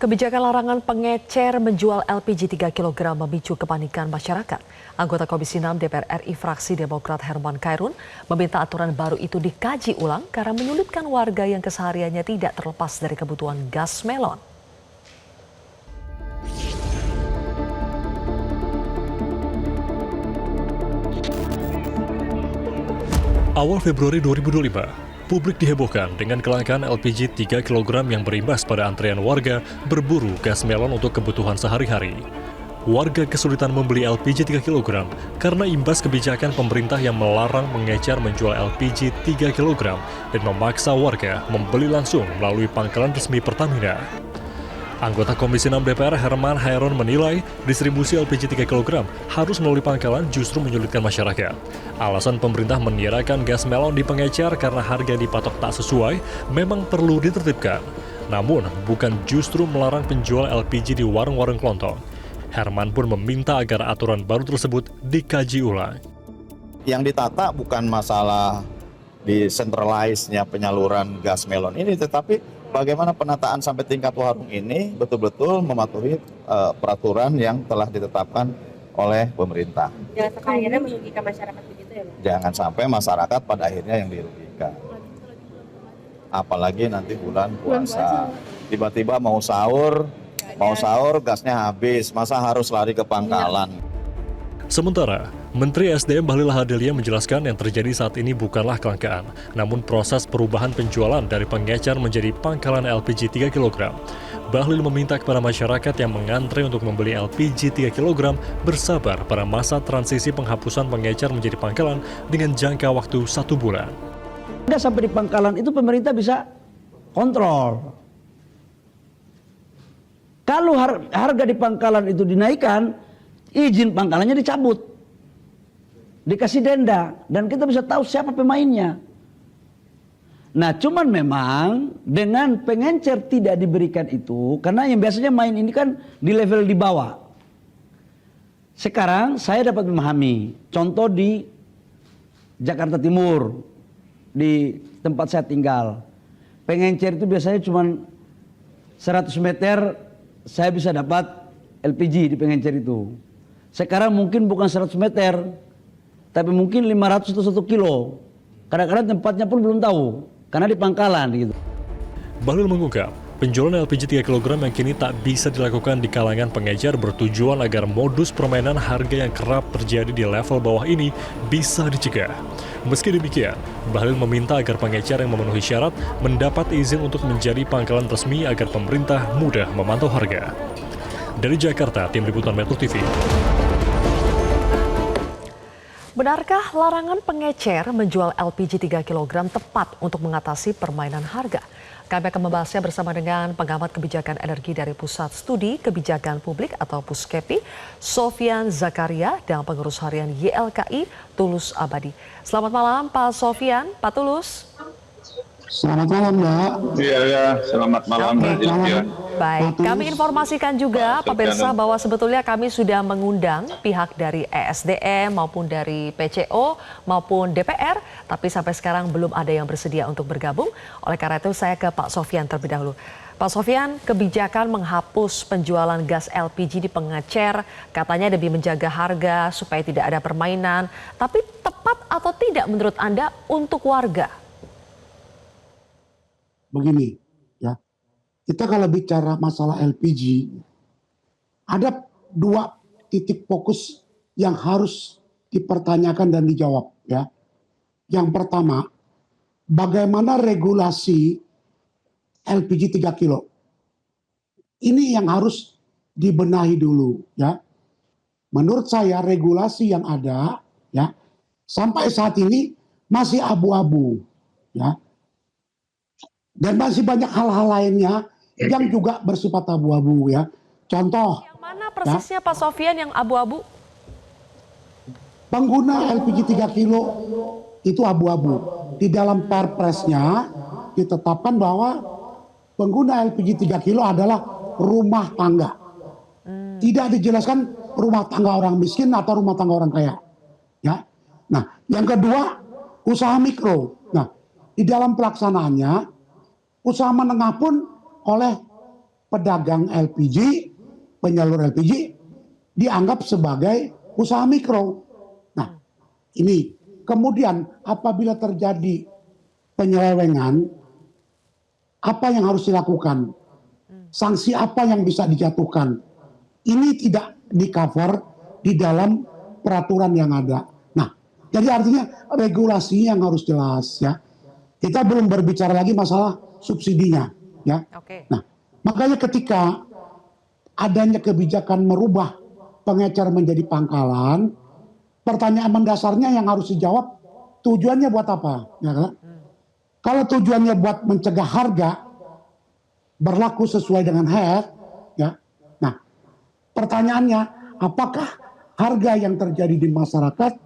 Kebijakan larangan pengecer menjual LPG 3 kg memicu kepanikan masyarakat. Anggota Komisi 6 DPR RI fraksi Demokrat Herman Khairun meminta aturan baru itu dikaji ulang karena menyulitkan warga yang kesehariannya tidak terlepas dari kebutuhan gas melon. Awal Februari 2025, publik dihebohkan dengan kelangkaan LPG 3 kg yang berimbas pada antrean warga berburu gas melon untuk kebutuhan sehari-hari. Warga kesulitan membeli LPG 3 kg karena imbas kebijakan pemerintah yang melarang mengecer menjual LPG 3 kg dan memaksa warga membeli langsung melalui pangkalan resmi Pertamina. Anggota Komisi 6 DPR Herman Khairun menilai distribusi LPG 3 kg harus melalui pangkalan justru menyulitkan masyarakat. Alasan pemerintah menyediakan gas melon di pengecer karena harga dipatok tak sesuai memang perlu ditertibkan. Namun, bukan justru melarang penjual LPG di warung-warung kelontong. Herman pun meminta agar aturan baru tersebut dikaji ulang. Yang ditata bukan masalah desentralize-nya penyaluran gas melon ini, tetapi bagaimana penataan sampai tingkat warung ini betul-betul mematuhi peraturan yang telah ditetapkan oleh pemerintah. Jangan sampai akhirnya merugikan masyarakat begitu ya, Pak? Jangan sampai masyarakat pada akhirnya yang dirugikan. Apalagi nanti bulan puasa. Tiba-tiba mau sahur gasnya habis, masa harus lari ke pangkalan? Sementara, Menteri SDM Bahlil Lahadalia menjelaskan yang terjadi saat ini bukanlah kelangkaan, namun proses perubahan penjualan dari pengecer menjadi pangkalan LPG 3 kg. Bahlil meminta kepada masyarakat yang mengantre untuk membeli LPG 3 kg bersabar pada masa transisi penghapusan pengecer menjadi pangkalan dengan jangka waktu 1 bulan. Sampai di pangkalan itu pemerintah bisa kontrol. Kalau harga di pangkalan itu dinaikkan, izin pangkalannya dicabut, dikasih denda, dan kita bisa tahu siapa pemainnya. Nah, cuman memang dengan pengencer tidak diberikan itu, karena yang biasanya main ini kan di level di bawah. Sekarang saya dapat memahami, contoh di Jakarta Timur, di tempat saya tinggal, pengencer itu biasanya cuman 100 meter saya bisa dapat LPG di pengencer itu. Sekarang mungkin bukan 100 meter, tapi mungkin 500 atau 1 kilo. Kadang-kadang tempatnya pun belum tahu, karena di pangkalan gitu. Bahlil mengungkap, penjualan LPG 3 kg yang kini tak bisa dilakukan di kalangan pengecer bertujuan agar modus permainan harga yang kerap terjadi di level bawah ini bisa dicegah. Meski demikian, Bahlil meminta agar pengecer yang memenuhi syarat mendapat izin untuk menjadi pangkalan resmi agar pemerintah mudah memantau harga. Dari Jakarta, Tim Liputan Metro TV. Benarkah larangan pengecer menjual LPG 3 kg tepat untuk mengatasi permainan harga? Kami akan membahasnya bersama dengan pengamat kebijakan energi dari Pusat Studi Kebijakan Publik atau Puskepi, Sofyan Zakaria, dan pengurus harian YLKI, Tulus Abadi. Selamat malam Pak Sofyan, Pak Tulus. Selamat malam, Mbak. Iya, selamat malam, Mbak Silvia. Baik, kami informasikan juga pemirsa bahwa sebetulnya kami sudah mengundang pihak dari ESDM maupun dari PCO maupun DPR, tapi sampai sekarang belum ada yang bersedia untuk bergabung. Oleh karena itu saya ke Pak Sofyan terlebih dahulu. Pak Sofyan, kebijakan menghapus penjualan gas LPG di pengecer katanya demi menjaga harga supaya tidak ada permainan, tapi tepat atau tidak menurut Anda untuk warga? Begini, ya. Kita kalau bicara masalah LPG, ada 2 titik fokus yang harus dipertanyakan dan dijawab, ya. Yang pertama, bagaimana regulasi LPG 3 kilo? Ini yang harus dibenahi dulu, ya. Menurut saya regulasi yang ada, ya, sampai saat ini masih abu-abu, ya. Dan masih banyak hal-hal lainnya yang juga bersifat abu-abu, ya. Contoh. Yang mana persisnya ya, Pak Sofyan yang abu-abu? Pengguna LPG 3 kilo itu abu-abu. Di dalam Perpresnya ditetapkan bahwa pengguna LPG 3 kilo adalah rumah tangga. Tidak dijelaskan rumah tangga orang miskin atau rumah tangga orang kaya. Ya. Nah, yang kedua, usaha mikro. Nah, di dalam pelaksanaannya, usaha menengah pun oleh pedagang LPG, penyalur LPG dianggap sebagai usaha mikro. Nah, ini kemudian apabila terjadi penyelewengan, apa yang harus dilakukan? Sanksi apa yang bisa dijatuhkan? Ini tidak di-cover di dalam peraturan yang ada. Nah, jadi artinya regulasi yang harus jelas ya. Kita belum berbicara lagi masalah subsidinya ya. Oke. Nah, makanya ketika adanya kebijakan merubah pengecer menjadi pangkalan, pertanyaan mendasarnya yang harus dijawab, tujuannya buat apa? Ya kan? Kalau tujuannya buat mencegah harga berlaku sesuai dengan HET, ya. Nah, pertanyaannya, apakah harga yang terjadi di masyarakat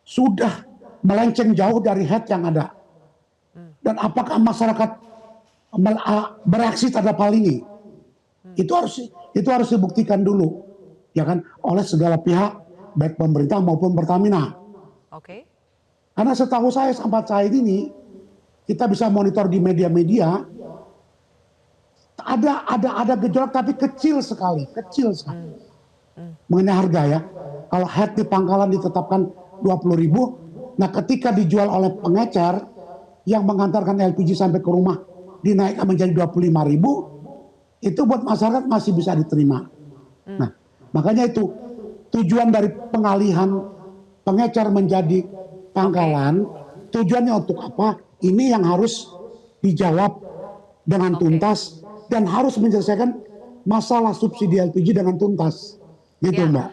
sudah melenceng jauh dari HET yang ada? Dan apakah masyarakat bereaksi terhadap hal ini? Itu harus dibuktikan dulu, ya kan, oleh segala pihak, baik pemerintah maupun Pertamina. Oke. Karena setahu saya sampai saat ini kita bisa monitor di media-media, ada gejolak tapi kecil sekali mengenai harga ya. Kalau head di pangkalan ditetapkan 20.000, nah ketika dijual oleh pengecer yang mengantarkan LPG sampai ke rumah dinaikkan menjadi 25.000, itu buat masyarakat masih bisa diterima. Nah, makanya itu tujuan dari pengalihan pengecer menjadi pangkalan, tujuannya untuk apa? Ini yang harus dijawab dengan tuntas dan harus menyelesaikan masalah subsidi LPG dengan tuntas. Gitu, Ya. Mbak.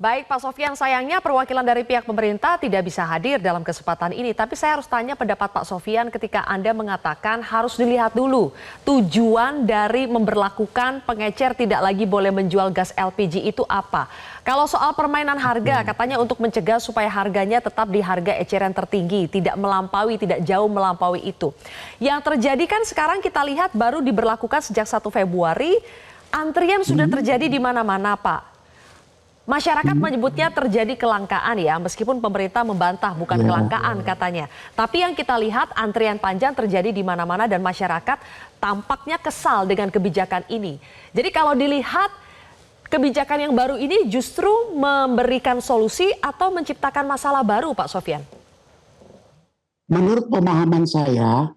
Baik Pak Sofyan, sayangnya perwakilan dari pihak pemerintah tidak bisa hadir dalam kesempatan ini. Tapi saya harus tanya pendapat Pak Sofyan ketika Anda mengatakan harus dilihat dulu tujuan dari memberlakukan pengecer tidak lagi boleh menjual gas LPG itu apa. Kalau soal permainan harga, katanya untuk mencegah supaya harganya tetap di harga eceran tertinggi, tidak jauh melampaui itu. Yang terjadi kan sekarang kita lihat baru diberlakukan sejak 1 Februari, antrian sudah terjadi di mana-mana Pak. Masyarakat menyebutnya terjadi kelangkaan ya, meskipun pemerintah membantah bukan kelangkaan katanya. Tapi yang kita lihat antrian panjang terjadi di mana-mana dan masyarakat tampaknya kesal dengan kebijakan ini. Jadi kalau dilihat kebijakan yang baru ini justru memberikan solusi atau menciptakan masalah baru Pak Sofyan? Menurut pemahaman saya,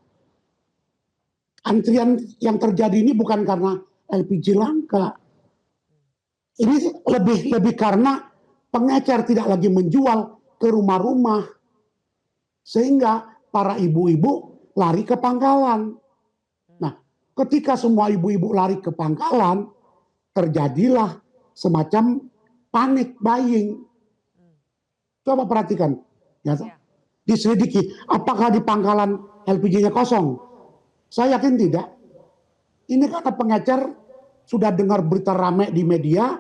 antrian yang terjadi ini bukan karena LPG langka. Ini lebih karena pengecer tidak lagi menjual ke rumah-rumah. Sehingga para ibu-ibu lari ke pangkalan. Nah, ketika semua ibu-ibu lari ke pangkalan, terjadilah semacam panic buying. Coba perhatikan. Ya, diselidiki, apakah di pangkalan LPG-nya kosong? Saya yakin tidak. Ini karena pengecer sudah dengar berita rame di media,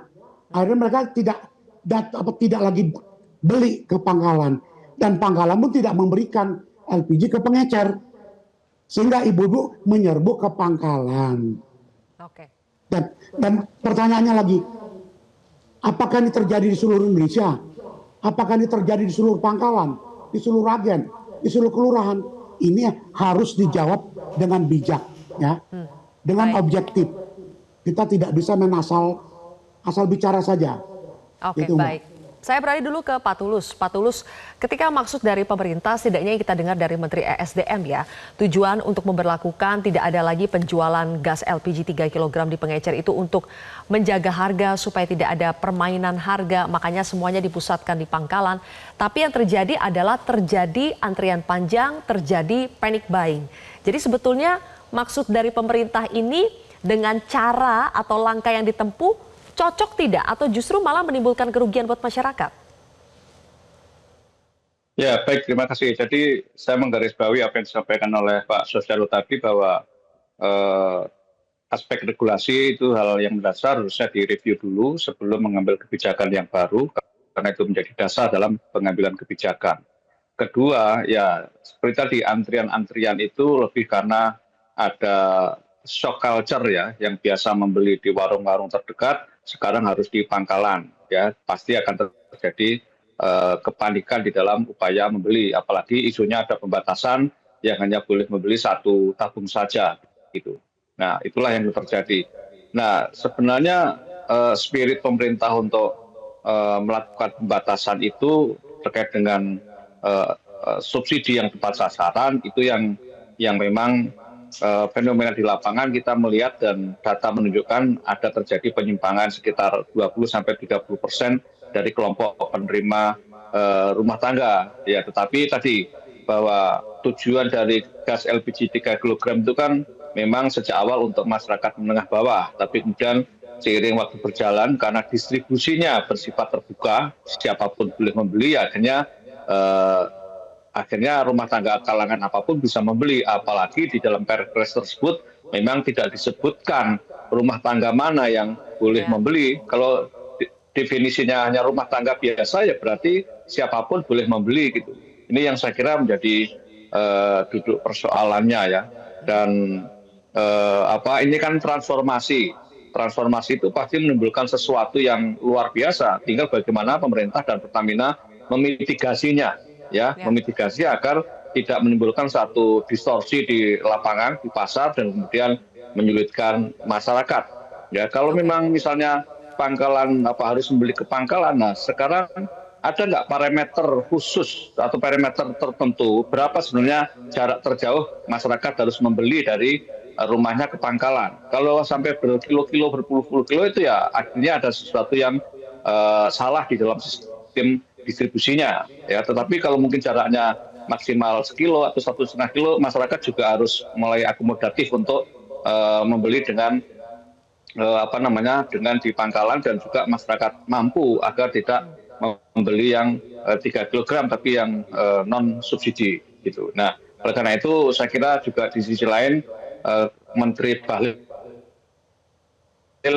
akhirnya mereka tidak lagi beli ke pangkalan, dan pangkalan pun tidak memberikan LPG ke pengecer, sehingga ibu-ibu menyerbu ke pangkalan. Oke. Dan pertanyaannya lagi, apakah ini terjadi di seluruh Indonesia? Apakah ini terjadi di seluruh pangkalan, di seluruh agen, di seluruh kelurahan? Ini harus dijawab dengan bijak, ya, dengan objektif. Kita tidak bisa asal bicara saja. Oke, Gitu, Mbak. baik. Saya beralih dulu ke Pak Tulus. Pak Tulus, ketika maksud dari pemerintah, setidaknya yang kita dengar dari Menteri ESDM ya, tujuan untuk memberlakukan tidak ada lagi penjualan gas LPG 3 kg di pengecer itu untuk menjaga harga supaya tidak ada permainan harga, makanya semuanya dipusatkan di pangkalan. Tapi yang terjadi adalah terjadi antrian panjang, terjadi panic buying. Jadi sebetulnya maksud dari pemerintah ini dengan cara atau langkah yang ditempuh cocok tidak atau justru malah menimbulkan kerugian buat masyarakat? Ya, baik, terima kasih. Jadi saya menggarisbawahi apa yang disampaikan oleh Pak Sosialo tadi bahwa aspek regulasi itu hal yang mendasar harusnya direview dulu sebelum mengambil kebijakan yang baru, karena itu menjadi dasar dalam pengambilan kebijakan. Kedua, ya seperti tadi antrian-antrian itu lebih karena ada shock culture ya, yang biasa membeli di warung-warung terdekat sekarang harus di pangkalan, ya pasti akan terjadi kepanikan di dalam upaya membeli, apalagi isunya ada pembatasan yang hanya boleh membeli 1 tabung saja gitu. Nah, itulah yang terjadi. Nah, sebenarnya spirit pemerintah untuk melakukan pembatasan itu terkait dengan subsidi yang tepat sasaran itu yang memang fenomena di lapangan kita melihat dan data menunjukkan ada terjadi penyimpangan sekitar 20-30% dari kelompok penerima rumah tangga. Ya, tetapi tadi bahwa tujuan dari gas LPG 3 kg itu kan memang sejak awal untuk masyarakat menengah bawah, tapi kemudian seiring waktu berjalan karena distribusinya bersifat terbuka, siapapun boleh membeli, akhirnya rumah tangga kalangan apapun bisa membeli, apalagi di dalam Perpres tersebut memang tidak disebutkan rumah tangga mana yang boleh membeli. Kalau definisinya hanya rumah tangga biasa ya berarti siapapun boleh membeli gitu. Ini yang saya kira menjadi duduk persoalannya ya. Dan ini kan transformasi itu pasti menimbulkan sesuatu yang luar biasa. Tinggal bagaimana pemerintah dan Pertamina memitigasinya. Memitigasi agar tidak menimbulkan satu distorsi di lapangan, di pasar, dan kemudian menyulitkan masyarakat. Ya, kalau memang misalnya pangkalan harus membeli ke pangkalan, nah sekarang ada nggak parameter khusus atau parameter tertentu berapa sebenarnya jarak terjauh masyarakat harus membeli dari rumahnya ke pangkalan? Kalau sampai berkilo-kilo, berpuluh-puluh kilo itu ya artinya ada sesuatu yang salah di dalam sistem distribusinya, ya. Tetapi kalau mungkin jaraknya maksimal sekilo atau 1,5 kilo, masyarakat juga harus mulai akomodatif untuk membeli dengan dengan di pangkalan, dan juga masyarakat mampu agar tidak membeli yang 3 kg tapi yang non subsidi gitu. Nah, oleh karena itu saya kira juga di sisi lain Menteri Bahlil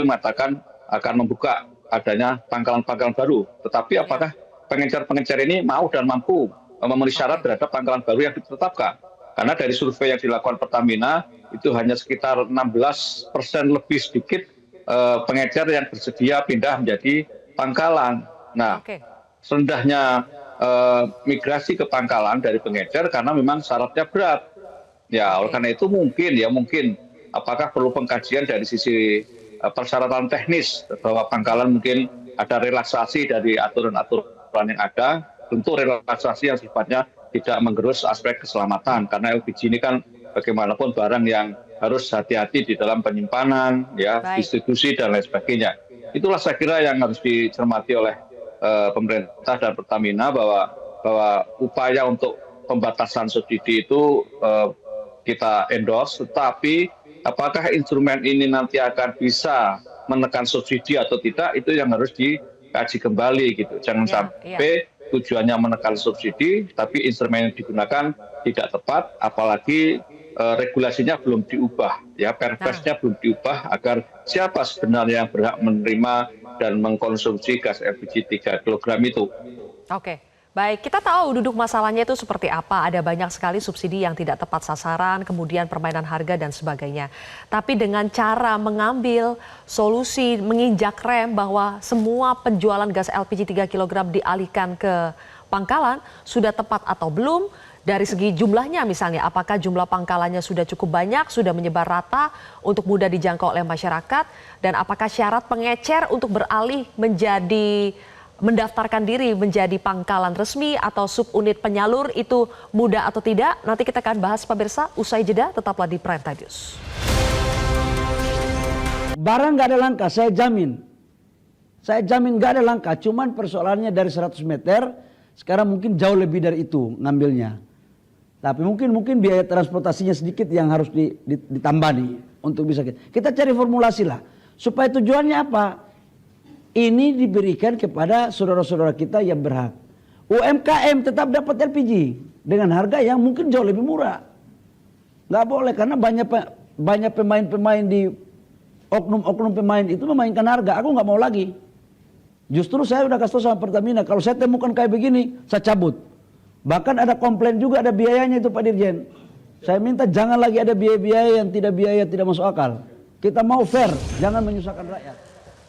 mengatakan akan membuka adanya pangkalan-pangkalan baru, tetapi apakah pengecer-pengecer ini mau dan mampu memenuhi syarat terhadap pangkalan baru yang ditetapkan? Karena dari survei yang dilakukan Pertamina itu hanya sekitar 16% lebih sedikit pengecer yang bersedia pindah menjadi pangkalan. Nah, rendahnya migrasi ke pangkalan dari pengecer karena memang syaratnya berat. Ya, oleh karena itu mungkin apakah perlu pengkajian dari sisi persyaratan teknis bahwa pangkalan mungkin ada relaksasi dari aturan-aturan yang ada, tentu relaksasi yang sifatnya tidak menggerus aspek keselamatan, karena LPG ini kan bagaimanapun barang yang harus hati-hati di dalam penyimpanan, ya, distribusi dan lain sebagainya. Itulah saya kira yang harus dicermati oleh pemerintah dan Pertamina bahwa upaya untuk pembatasan subsidi itu kita endorse, tetapi apakah instrumen ini nanti akan bisa menekan subsidi atau tidak, itu yang harus dikaji kembali gitu. Jangan sampai tujuannya menekan subsidi, tapi instrumen yang digunakan tidak tepat, apalagi regulasinya belum diubah, ya, perpresnya belum diubah agar siapa sebenarnya yang berhak menerima dan mengkonsumsi gas LPG 3 kg itu. Oke. Baik, kita tahu duduk masalahnya itu seperti apa. Ada banyak sekali subsidi yang tidak tepat sasaran, kemudian permainan harga dan sebagainya. Tapi dengan cara mengambil solusi, menginjak rem bahwa semua penjualan gas LPG 3 kg dialihkan ke pangkalan, sudah tepat atau belum? Dari segi jumlahnya misalnya, apakah jumlah pangkalannya sudah cukup banyak, sudah menyebar rata untuk mudah dijangkau oleh masyarakat? Dan apakah syarat pengecer untuk beralih mendaftarkan diri menjadi pangkalan resmi atau subunit penyalur itu mudah atau tidak? Nanti kita akan bahas pemirsa, usai jeda, tetaplah di Prime Time News. Barang nggak ada langka, saya jamin. Saya jamin nggak ada langka, cuman persoalannya dari 100 meter, sekarang mungkin jauh lebih dari itu ngambilnya. Tapi mungkin biaya transportasinya sedikit yang harus ditambah nih untuk bisa kita cari formulasi lah. Supaya tujuannya apa? Ini diberikan kepada saudara-saudara kita yang berhak. UMKM tetap dapat LPG dengan harga yang mungkin jauh lebih murah. Nggak boleh, karena banyak pemain-pemain di oknum-oknum pemain itu memainkan harga. Aku nggak mau lagi. Justru saya udah kasih tahu sama Pertamina, kalau saya temukan kayak begini, saya cabut. Bahkan ada komplain juga, ada biayanya itu Pak Dirjen. Saya minta jangan lagi ada biaya-biaya yang tidak masuk akal. Kita mau fair, jangan menyusahkan rakyat.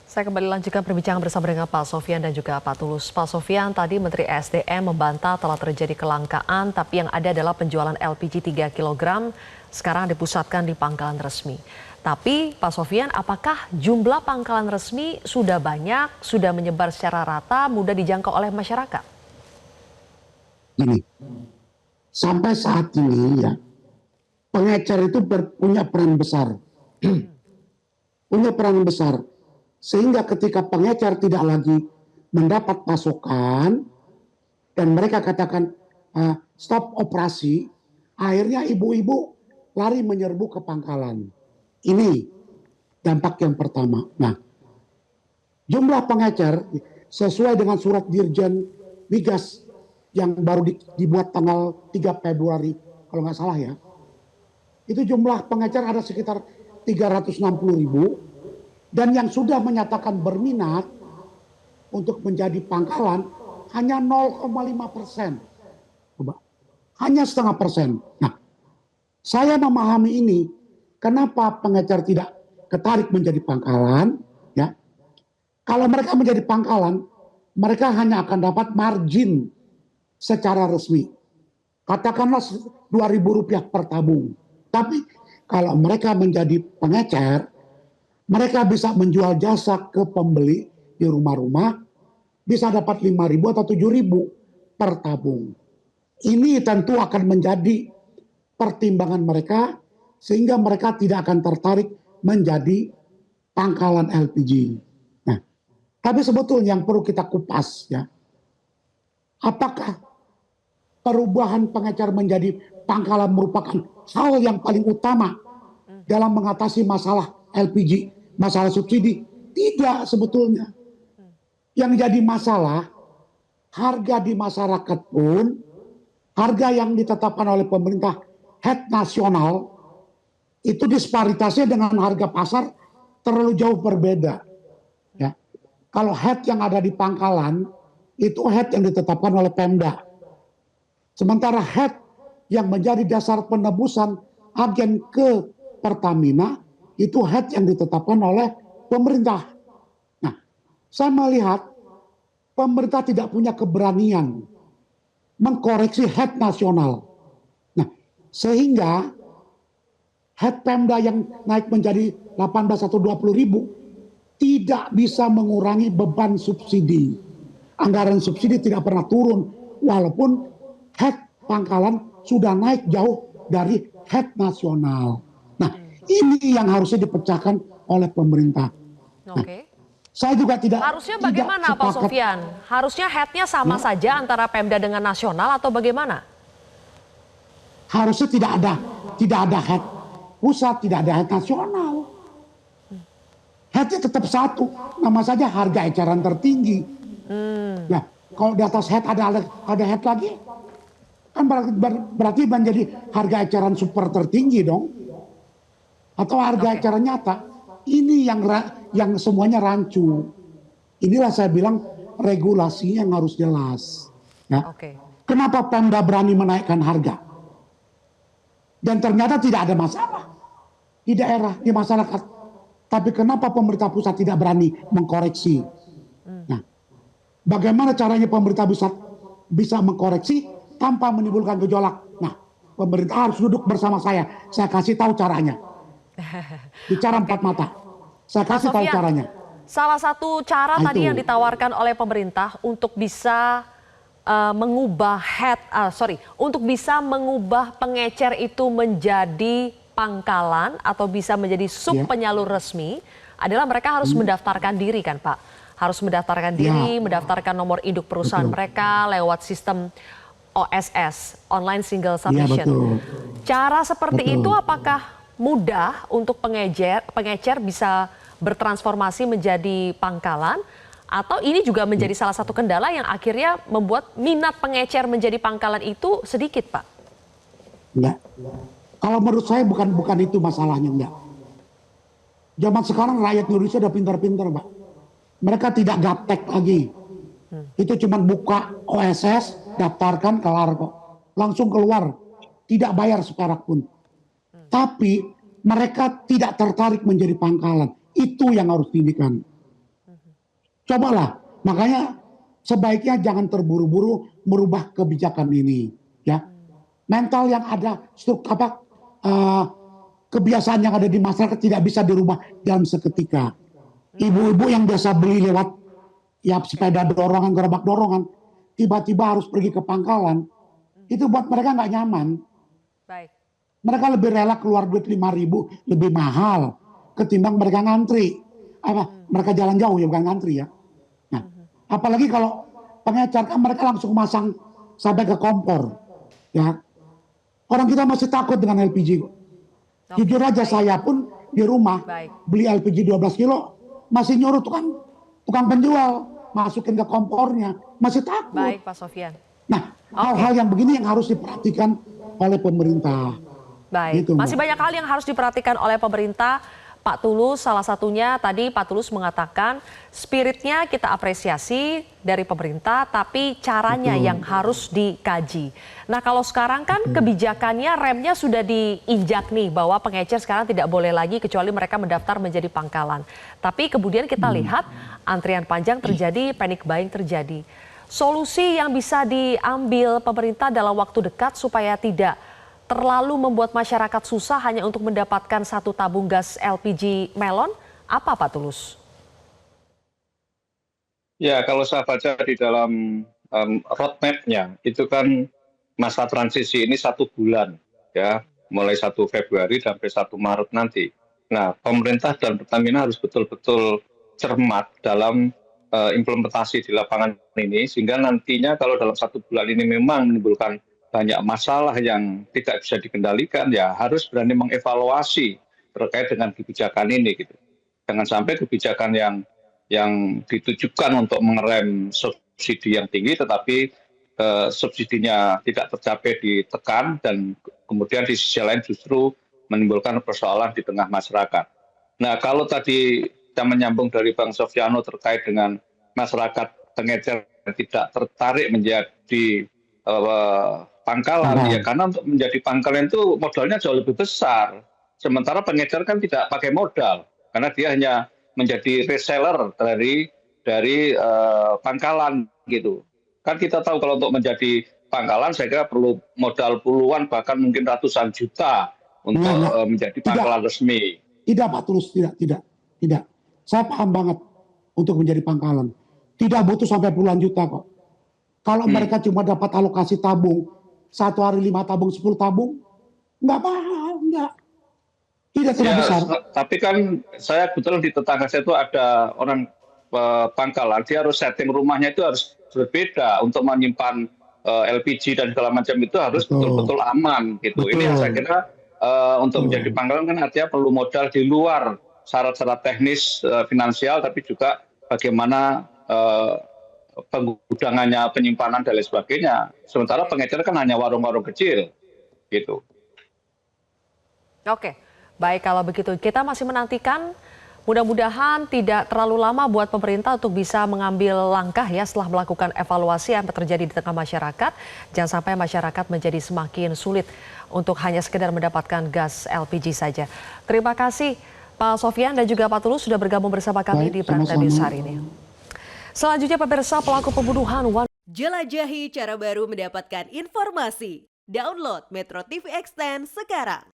Saya kembali lanjutkan perbincangan bersama dengan Pak Sofyan dan juga Pak Tulus. Pak Sofyan, tadi Menteri SDM membantah telah terjadi kelangkaan, tapi yang ada adalah penjualan LPG 3 kg sekarang dipusatkan di pangkalan resmi. Tapi Pak Sofyan, apakah jumlah pangkalan resmi sudah banyak, sudah menyebar secara rata, mudah dijangkau oleh masyarakat? Gini, sampai saat ini ya, pengecer itu punya peran besar. Punya peran besar. Sehingga ketika pengecer tidak lagi mendapat pasokan, dan mereka katakan stop operasi, akhirnya ibu-ibu lari menyerbu ke pangkalan. Ini dampak yang pertama. Nah, jumlah pengecer sesuai dengan surat Dirjen Migas yang baru dibuat tanggal 3 Februari, kalau nggak salah ya, itu jumlah pengecer ada sekitar 360.000, dan yang sudah menyatakan berminat untuk menjadi pangkalan hanya 0,5%. Hanya 0,5%. Nah, saya memahami ini. Kenapa pengecer tidak ketarik menjadi pangkalan? Ya, kalau mereka menjadi pangkalan, mereka hanya akan dapat margin secara resmi. Katakanlah Rp2.000 per tabung. Tapi kalau mereka menjadi pengecer, mereka bisa menjual jasa ke pembeli di rumah-rumah, bisa dapat 5.000 atau 7.000 per tabung. Ini tentu akan menjadi pertimbangan mereka, sehingga mereka tidak akan tertarik menjadi pangkalan LPG. Nah, tapi sebetulnya yang perlu kita kupas ya, apakah perubahan pengecer menjadi pangkalan merupakan hal yang paling utama dalam mengatasi masalah LPG, masalah subsidi? Tidak sebetulnya. Yang jadi masalah, harga di masyarakat pun, harga yang ditetapkan oleh pemerintah head nasional, itu disparitasnya dengan harga pasar terlalu jauh berbeda. Ya. Kalau head yang ada di pangkalan, itu head yang ditetapkan oleh Pemda. Sementara head yang menjadi dasar penebusan agen ke Pertamina, itu head yang ditetapkan oleh pemerintah. Nah, saya melihat pemerintah tidak punya keberanian mengkoreksi head nasional. Nah, sehingga head Pemda yang naik menjadi 18 atau 20.000 tidak bisa mengurangi beban subsidi. Anggaran subsidi tidak pernah turun, walaupun head pangkalan sudah naik jauh dari head nasional. Nah, ini yang harusnya dipecahkan oleh pemerintah. Oke. Saya juga tidak. Harusnya bagaimana Pak Sofyan? Harusnya headnya sama saja antara Pemda dengan nasional atau bagaimana? Harusnya tidak ada head pusat, tidak ada head nasional. Headnya tetap satu, nama saja harga eceran tertinggi. Nah, kalau di atas head ada head lagi, kan berarti menjadi harga eceran super tertinggi dong, atau harga eceran nyata. Ini yang semuanya rancu. Inilah saya bilang regulasinya yang harus jelas. Ya. Kenapa Pemda berani menaikkan harga? Dan ternyata tidak ada masalah di daerah, di masyarakat. Tapi kenapa pemerintah pusat tidak berani mengkoreksi? Nah, bagaimana caranya pemerintah pusat bisa mengkoreksi tanpa menimbulkan gejolak? Nah, pemerintah harus duduk bersama saya. Saya kasih tahu caranya. Bicara empat mata. Saya kasih tahu caranya. Salah satu cara tadi yang ditawarkan oleh pemerintah untuk bisa untuk bisa mengubah pengecer itu menjadi pangkalan atau bisa menjadi sub penyalur resmi adalah mereka harus mendaftarkan diri kan Pak. Harus mendaftarkan diri, mendaftarkan nomor induk perusahaan mereka lewat sistem OSS, Online Single Submission. Cara seperti itu apakah mudah untuk pengecer bisa bertransformasi menjadi pangkalan, atau ini juga menjadi salah satu kendala yang akhirnya membuat minat pengecer menjadi pangkalan itu sedikit, Pak? Enggak. Kalau menurut saya bukan itu masalahnya, enggak. Zaman sekarang rakyat Indonesia udah pintar-pintar, Pak. Mereka tidak gaptek lagi. Itu cuma buka OSS, daftarkan, kelar kok. Langsung keluar, tidak bayar seperak pun. Tapi mereka tidak tertarik menjadi pangkalan. Itu yang harus diinginkan. Cobalah, makanya sebaiknya jangan terburu-buru merubah kebijakan ini. Ya, mental yang ada, kebiasaan yang ada di masyarakat tidak bisa dirubah dalam seketika. Ibu-ibu yang biasa beli lewat ya sepeda dorongan, gerobak dorongan, tiba-tiba harus pergi ke pangkalan, itu buat mereka nggak nyaman. Baik. Mereka lebih rela keluar duit 5.000 lebih mahal ketimbang mereka ngantri. Mereka jalan jauh ya, bukan ngantri ya. Nah, apalagi kalau pengecer kan mereka langsung masang sampai ke kompor. Ya, orang kita masih takut dengan LPG. Jujur aja saya pun di rumah beli LPG 12 kilo masih nyuruh tukang penjual masukin ke kompornya, masih takut. Baik, Pak Sofyan. Nah, hal-hal yang begini yang harus diperhatikan oleh pemerintah. Baik, Gitu, masih Mbak. banyak hal yang harus diperhatikan oleh pemerintah. Pak Tulus salah satunya tadi Pak Tulus mengatakan spiritnya kita apresiasi dari pemerintah, tapi caranya yang harus dikaji. Nah kalau sekarang kan kebijakannya remnya sudah diinjak nih bahwa pengecer sekarang tidak boleh lagi kecuali mereka mendaftar menjadi pangkalan. Tapi kemudian kita lihat antrian panjang terjadi, panic buying terjadi. Solusi yang bisa diambil pemerintah dalam waktu dekat supaya tidak terlalu membuat masyarakat susah hanya untuk mendapatkan satu tabung gas LPG melon, apa Pak Tulus? Ya, kalau saya baca di dalam roadmap-nya, itu kan masa transisi ini 1 bulan, ya, mulai 1 Februari sampai 1 Maret nanti. Nah, pemerintah dan Pertamina harus betul-betul cermat dalam implementasi di lapangan ini, sehingga nantinya kalau dalam 1 bulan ini memang menimbulkan banyak masalah yang tidak bisa dikendalikan, ya harus berani mengevaluasi terkait dengan kebijakan ini, gitu. Jangan sampai kebijakan yang ditujukan untuk mengerem subsidi yang tinggi, tetapi subsidinya tidak tercapai ditekan dan kemudian di sisi lain justru menimbulkan persoalan di tengah masyarakat. Nah, kalau tadi kita menyambung dari Bang Sofyano terkait dengan masyarakat pengecer tidak tertarik menjadi pangkalan, ya karena untuk menjadi pangkalan itu modalnya jauh lebih besar. Sementara pengecer kan tidak pakai modal, karena dia hanya menjadi reseller dari pangkalan gitu. Kan kita tahu kalau untuk menjadi pangkalan saya kira perlu modal puluhan bahkan mungkin ratusan juta untuk menjadi pangkalan resmi. Tidak Pak Tulus, tidak. Saya paham banget untuk menjadi pangkalan. Tidak butuh sampai puluhan juta kok. Kalau mereka cuma dapat alokasi tabung, 1 hari 5 tabung, 10 tabung, nggak mahal, nggak. Tidak besar. Tapi kan saya kebetulan di tetangga saya itu ada orang pangkalan, dia harus setting rumahnya itu harus berbeda untuk menyimpan LPG dan segala macam itu harus betul-betul aman gitu. Ini yang saya kira untuk menjadi pangkalan kan artinya perlu modal di luar syarat-syarat teknis finansial, tapi juga bagaimana penggudangannya, penyimpanan dan lain sebagainya. Sementara pengecer kan hanya warung-warung kecil, gitu. Oke, baik kalau begitu kita masih menantikan. Mudah-mudahan tidak terlalu lama buat pemerintah untuk bisa mengambil langkah ya setelah melakukan evaluasi yang terjadi di tengah masyarakat. Jangan sampai masyarakat menjadi semakin sulit untuk hanya sekedar mendapatkan gas LPG saja. Terima kasih Pak Sofyan dan juga Pak Tulus sudah bergabung bersama kami di Prime Time News hari ini. Selanjutnya pemirsa, pelaku pembunuhan jelajahi cara baru mendapatkan informasi. Download Metro TV Extend sekarang.